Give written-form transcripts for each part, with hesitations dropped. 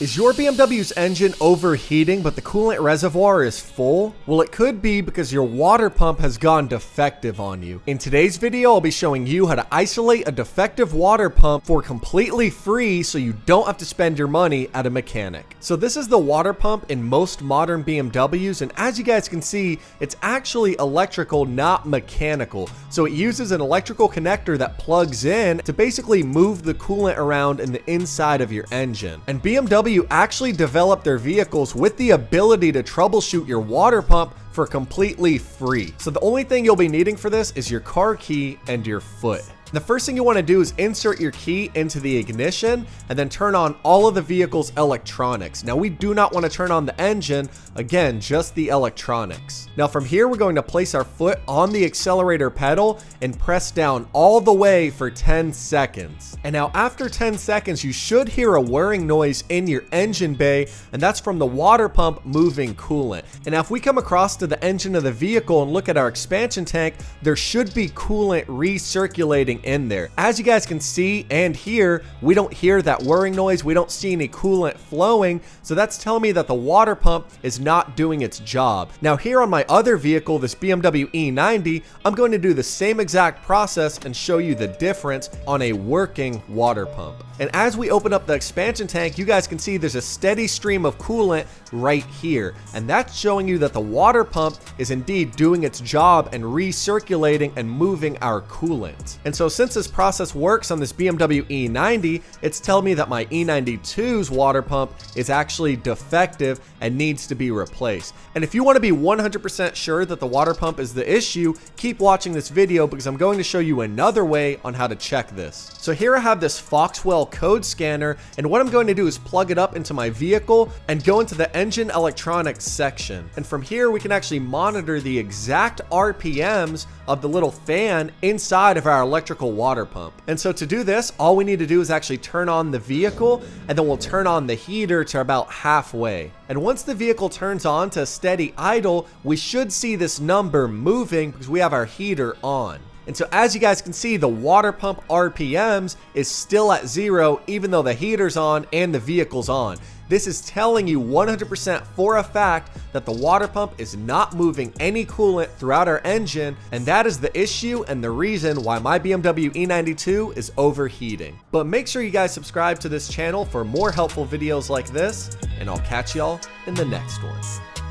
Is your BMW's engine overheating but the coolant reservoir is full? Well, it could be because your water pump has gone defective on you. In today's video, I'll be showing you how to isolate a defective water pump for completely free so you don't have to spend your money at a mechanic. So this is the water pump in most modern BMWs, and as you guys can see, it's actually electrical, not mechanical. So it uses an electrical connector that plugs in to basically move the coolant around in the inside of your engine. And BMW actually developed their vehicles with the ability to troubleshoot your water pump for completely free. So the only thing you'll be needing for this is your car key and your foot. The first thing you want to do is insert your key into the ignition and then turn on all of the vehicle's electronics. Now we do not want to turn on the engine, again, just the electronics. Now from here, we're going to place our foot on the accelerator pedal and press down all the way for 10 seconds. And now after 10 seconds, you should hear a whirring noise in your engine bay, and that's from the water pump moving coolant. And now if we come across to the engine of the vehicle and look at our expansion tank, there should be coolant recirculating in there. As you guys can see and hear, we don't hear that whirring noise. We don't see any coolant flowing. So that's telling me that the water pump is not doing its job. Now here on my other vehicle, this BMW E90, I'm going to do the same exact process and show you the difference on a working water pump. And as we open up the expansion tank, you guys can see there's a steady stream of coolant right here. And that's showing you that the water pump is indeed doing its job and recirculating and moving our coolant. And so since this process works on this BMW E90, it's telling me that my E92's water pump is actually defective and needs to be replaced. And if you want to be 100% sure that the water pump is the issue, keep watching this video because I'm going to show you another way on how to check this. So here I have this Foxwell code scanner, and what I'm going to do is plug it up into my vehicle and go into the engine electronics section. And from here, we can actually monitor the exact RPMs of the little fan inside of our electrical water pump. And so to do this, all we need to do is actually turn on the vehicle, and then we'll turn on the heater to about halfway. And once the vehicle turns on to steady idle, we should see this number moving because we have our heater on. And so as you guys can see, the water pump RPMs is still at 0 even though the heater's on and the vehicle's on. This is telling you 100% for a fact that the water pump is not moving any coolant throughout our engine, and that is the issue and the reason why my BMW E92 is overheating. But make sure you guys subscribe to this channel for more helpful videos like this, and I'll catch y'all in the next one.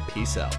Peace out.